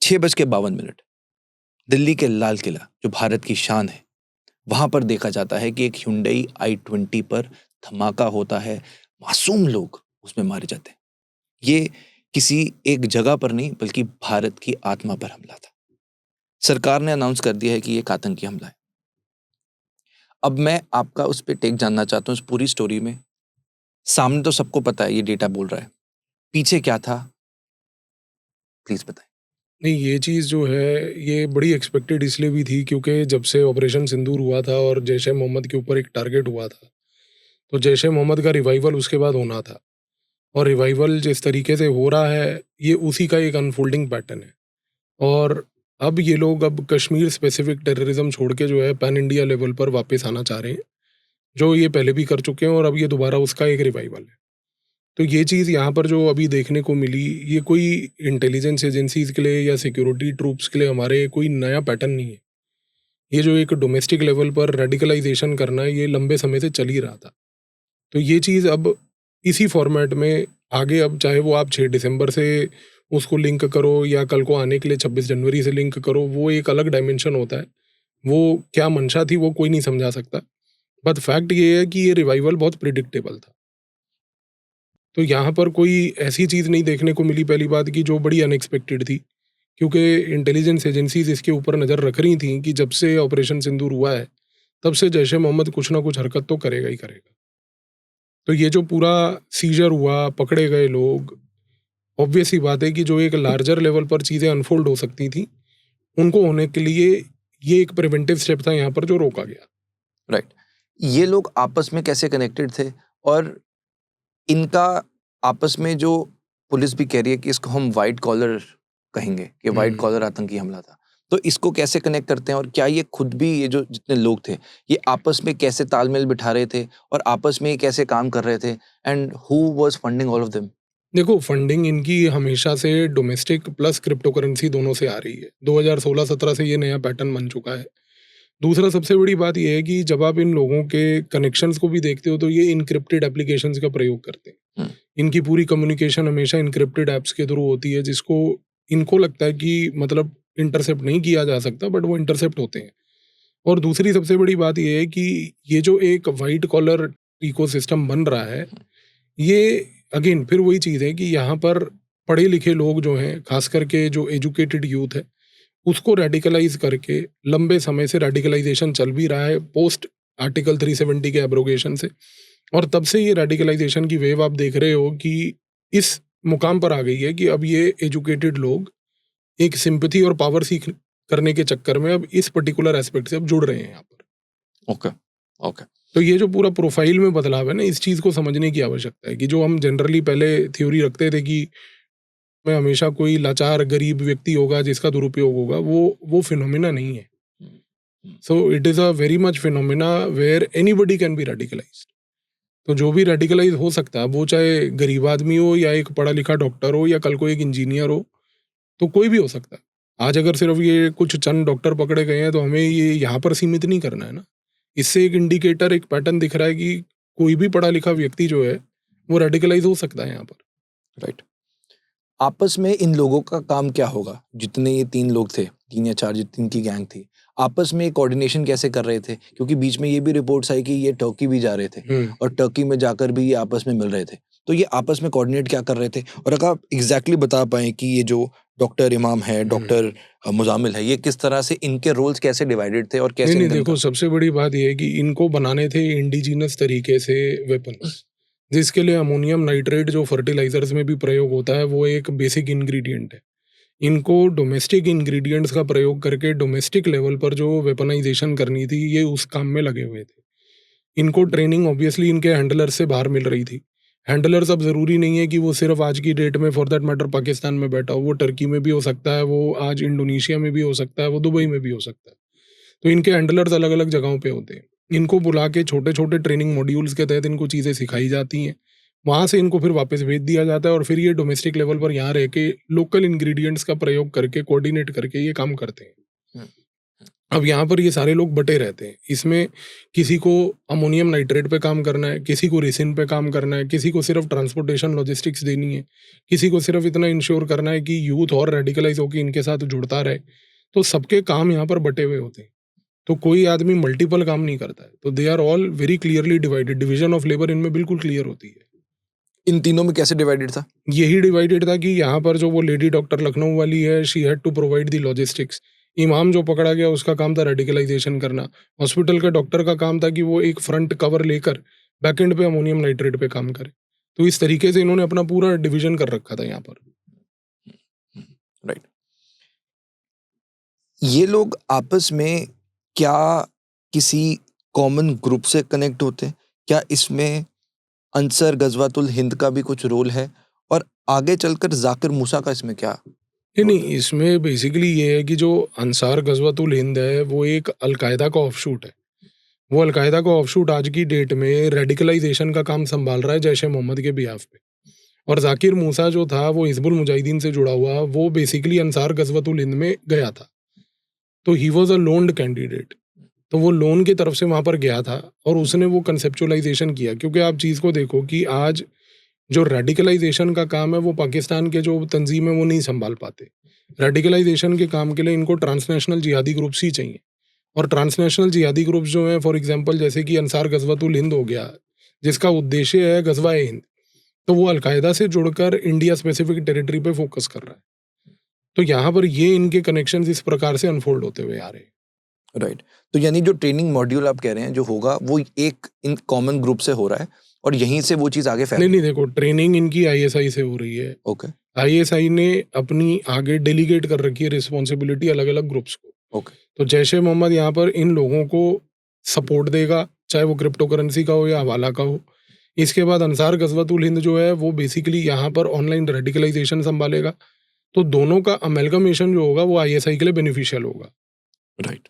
6:52 दिल्ली के लाल किला जो भारत की शान है, वहां पर देखा जाता है कि एक Hyundai i20 पर धमाका होता है, मासूम लोग उसमें मारे जाते हैं। ये किसी एक जगह पर नहीं बल्कि भारत की आत्मा पर हमला था। सरकार ने अनाउंस कर दिया है कि ये एक आतंकी हमला है। अब मैं आपका उस पे टेक जानना चाहता हूँ इस पूरी स्टोरी में। सामने तो सबको पता है ये डेटा बोल रहा है, पीछे क्या था प्लीज बताएं। नहीं, ये चीज़ जो है, ये बड़ी एक्सपेक्टेड इसलिए भी थी क्योंकि जब से ऑपरेशन सिंदूर हुआ था और जैश-ए-मोहम्मद के ऊपर एक टारगेट हुआ था, तो जैश-ए-मोहम्मद का रिवाइवल उसके बाद होना था। और रिवाइवल जिस तरीके से हो रहा है, ये उसी का एक अनफोल्डिंग पैटर्न है। और अब ये लोग अब कश्मीर स्पेसिफिक टेररिज्म छोड़ के जो है पैन इंडिया लेवल पर वापस आना चाह रहे हैं, जो ये पहले भी कर चुके हैं और अब ये दोबारा उसका एक रिवाइवल है। तो ये चीज़ यहाँ पर जो अभी देखने को मिली, ये कोई इंटेलिजेंस एजेंसीज़ के लिए या सिक्योरिटी ट्रूप्स के लिए हमारे कोई नया पैटर्न नहीं है। ये जो एक डोमेस्टिक लेवल पर रेडिकलाइजेशन करना है, ये लंबे समय से चल ही रहा था। तो ये चीज़ अब इसी फॉर्मेट में आगे, अब चाहे वो आप 6 दिसंबर से उसको लिंक करो या कल को आने के लिए 26 जनवरी से लिंक करो, वो एक अलग डायमेंशन होता है। वो क्या मंशा थी वो कोई नहीं समझा सकता। बट फैक्ट ये है कि ये रिवाइवल बहुत प्रिडिक्टेबल था। तो यहाँ पर कोई ऐसी चीज़ नहीं देखने को मिली, पहली बात की जो बड़ी अनएक्सपेक्टेड थी, क्योंकि इंटेलिजेंस एजेंसीज़ इसके ऊपर नज़र रख रही थी कि जब से ऑपरेशन सिंदूर हुआ है, तब से जैश-ए-मोहम्मद कुछ ना कुछ हरकत तो करेगा ही करेगा। तो ये जो पूरा सीज़र हुआ, पकड़े गए लोग, ऑब्वियस सी बात है कि जो एक लार्जर लेवल पर चीज़ें अनफोल्ड हो सकती थी, उनको होने के लिए ये एक प्रिवेंटिव स्टेप था यहाँ पर जो रोका गया। राइट, ये लोग आपस में कैसे कनेक्टेड थे और इनका आपस में जो पुलिस भी कह रही है कि इसको हम व्हाइट कॉलर कहेंगे कि व्हाइट कॉलर आतंकी हमला था, तो इसको कैसे कनेक्ट करते हैं और क्या ये खुद भी ये जो जितने लोग थे ये आपस में कैसे तालमेल बिठा रहे थे और आपस में ये कैसे काम कर रहे थे and who was funding all of them? देखो, फंडिंग इनकी हमेशा से डोमेस्टिक प्लस क्रिप्टो करेंसी दोनों से आ रही है। 2016-17 से ये नया पैटर्न बन चुका है। दूसरा सबसे बड़ी बात ये है कि जब आप इन लोगों के कनेक्शंस को भी देखते हो, तो ये इनक्रिप्टेड एप्लीकेशंस का प्रयोग करते हैं। इनकी पूरी कम्युनिकेशन हमेशा इनक्रिप्टेड ऐप्स के थ्रू होती है, जिसको इनको लगता है कि मतलब इंटरसेप्ट नहीं किया जा सकता, बट वो इंटरसेप्ट होते हैं। और दूसरी सबसे बड़ी बात ये है कि ये जो एक व्हाइट कॉलर इकोसिस्टम बन रहा है, ये अगेन फिर वही चीज़ है कि यहाँ पर पढ़े लिखे लोग जो हैं, खास करके जो एजुकेटेड यूथ है, उसको रेडिकलाइज करके लंबे समय से रेडिकलाइजेशन चल भी रहा है पोस्ट आर्टिकल 370 के एब्रोगेशन से। और तब से ये रेडिकलाइजेशन की वेव आप देख रहे हो कि इस मुकाम पर आ गई है कि अब ये एजुकेटेड लोग एक सिंपैथी और पावर सीख करने के चक्कर में अब इस पर्टिकुलर एस्पेक्ट से अब जुड़ रहे हैं यहाँ पर। ओके ओके, तो ये जो पूरा प्रोफाइल में बदलाव है ना, इस चीज़ को समझने की आवश्यकता है कि जो हम जनरली पहले थ्योरी रखते थे कि में हमेशा कोई लाचार गरीब व्यक्ति होगा जिसका दुरुपयोग होगा, वो फिनोमिना नहीं है। So it is a very much phenomena where anybody can be radicalized. तो जो भी रेडिकलाइज हो सकता है, वो चाहे गरीब आदमी हो या एक पढ़ा लिखा डॉक्टर हो या कल को एक इंजीनियर हो, तो कोई भी हो सकता है। आज अगर सिर्फ ये कुछ चंद डॉक्टर पकड़े गए हैं, तो हमें ये यहाँ पर सीमित नहीं करना है ना। इससे एक इंडिकेटर, एक पैटर्न दिख रहा है कि कोई भी पढ़ा लिखा व्यक्ति जो है, वो रेडिकलाइज हो सकता है यहाँ पर। राइट। आपस में इन लोगों का काम क्या होगा? जितने ये 3 लोग थे, 3 या 4 जितनी इनकी गैंग थी, आपस में कोऑर्डिनेशन कैसे कर रहे थे? क्योंकि बीच में ये भी रिपोर्ट्स आई कि ये टर्की भी जा रहे थे और टर्की में जाकर भी ये आपस में मिल रहे थे। तो ये आपस में कोऑर्डिनेट क्या कर रहे थे? और अगर आप एग्ज़ैक्टली बता पाएँ कि ये जो डॉक्टर इमाम है, डॉक्टर मुज़ामिल है, ये किस तरह से इनके रोल्स कैसे डिवाइडेड थे और कैसे नहीं, इनका देखो, सबसे बड़ी बात ये है कि इनको बनाने थे इंडिजिनस तरीके से वेपन्स, जिसके लिए अमोनियम नाइट्रेट जो फर्टिलाइजर्स में भी प्रयोग होता है, वो एक बेसिक इंग्रेडिएंट है। इनको डोमेस्टिक इंग्रेडिएंट्स का प्रयोग करके डोमेस्टिक लेवल पर जो वेपनाइजेशन करनी थी, ये उस काम में लगे हुए थे। इनको ट्रेनिंग ऑब्वियसली इनके हैंडलर्स से बाहर मिल रही थी। हैंडलर्स अब ज़रूरी नहीं है कि वो सिर्फ आज की डेट में फॉर दैट मैटर पाकिस्तान में बैठा हो, वो टर्की में भी हो सकता है, वो आज इंडोनेशिया में भी हो सकता है, वो दुबई में भी हो सकता है। तो इनके हैंडलर्स अलग-अलग जगहों पे होते हैं। इनको बुला के छोटे-छोटे ट्रेनिंग मॉड्यूल्स के तहत इनको चीज़ें सिखाई जाती हैं। वहाँ से इनको फिर वापस भेज दिया जाता है और फिर ये डोमेस्टिक लेवल पर यहाँ रह के लोकल इंग्रीडिएंट्स का प्रयोग करके, कोऑर्डिनेट करके ये काम करते हैं। अब यहाँ पर ये सारे लोग बटे रहते हैं। इसमें किसी को अमोनियम नाइट्रेट पे काम करना है, किसी को रेसिन पे काम करना है, किसी को सिर्फ ट्रांसपोर्टेशन लॉजिस्टिक्स देनी है, किसी को सिर्फ इतना इंश्योर करना है कि यूथ और रेडिकलाइज होकर इनके साथ जुड़ता रहे। तो सबके काम यहाँ पर बटे हुए होते हैं। तो कोई आदमी मल्टीपल काम नहीं करता है। तो they are all very clearly divided. Division of labour इनमें बिल्कुल क्लियर होती है। इन तीनों में कैसे डिवाइडेड था? यही डिवाइडेड था कि यहाँ पर जो वो लेडी डॉक्टर लखनऊ वाली है, she had to provide the logistics. इमाम जो पकड़ा गया उसका काम था रेडिकलाइजेशन करना। हॉस्पिटल का डॉक्टर का काम था कि वो एक फ्रंट कवर लेकर बैकएंड पे अमोनियम नाइट्रेट पे काम करे। तो इस तरीके से इन्होंने अपना पूरा डिवीजन कर रखा था यहाँ पर। राइट। ये लोग आपस में क्या किसी कॉमन ग्रुप से कनेक्ट होते हैं? क्या इसमें अंसर गजवातुल हिंद का भी कुछ रोल है? और आगे चलकर जाकिर मूसा का इसमें क्या? नहीं, इसमें बेसिकली ये है कि जो अंसार गजवातुल हिंद है वो एक अलकायदा का ऑफशूट है। वो अलकायदा का ऑफशूट आज की डेट में रेडिकलाइजेशन का काम संभाल रहा है जैश ए मोहम्मद के बिहाफ पे। और जाकिर मूसा जो था वो हिजबुल मुजाहिदीन से जुड़ा हुआ, वो बेसिकली अंसार गजवतुल हिंद में गया था। तो ही वॉज अ लोन्ड कैंडिडेट। तो वो लोन की तरफ से वहाँ पर गया था और उसने वो कंसेप्चुअलाइजेशन किया। क्योंकि आप चीज़ को देखो कि आज जो रेडिकलाइजेशन का काम है वो पाकिस्तान के जो तंजीम है वो नहीं संभाल पाते। रेडिकलाइजेशन के काम के लिए इनको ट्रांसनेशनल जिहादी ग्रुप्स ही चाहिए। और ट्रांसनेशनल जिहादी ग्रुप्स जो हैं, फॉर एग्जांपल जैसे कि अंसार गजवतुल हिंद हो गया, जिसका उद्देश्य है गजवा हिंद, तो वो अलकायदा से जुड़कर इंडिया स्पेसिफिक टेरिटरी पे फोकस कर रहा है। तो यहाँ पर ये इनके कनेक्शंस इस प्रकार से अनफोल्ड होते हुए आ रहे हैं। राइट। तो यानी जो ट्रेनिंग मॉड्यूल आप कह रहे हैं जो होगा वो एक इन कॉमन ग्रुप से हो रहा है और यहीं से वो चीज़ आगे फैल। नहीं, देखो, ट्रेनिंग इनकी आईएसआई से हो रही है। ओके। आईएसआई ने अपनी आगे डेलीगेट कर रखी है रिस्पॉन्सिबिलिटी अलग अलग ग्रुप्स को। ओके। तो जैश ए मोहम्मद यहाँ पर इन लोगों को सपोर्ट देगा, चाहे वो क्रिप्टो करेंसी का हो या हवाला का हो। इसके बाद अंसार गजवतुल हिंद जो है वो बेसिकली यहाँ पर ऑनलाइन रेडिकलाइजेशन संभालेगा। तो दोनों का अमेलगमेशन जो होगा वो आईएसआई के लिए बेनिफिशियल होगा। राइट।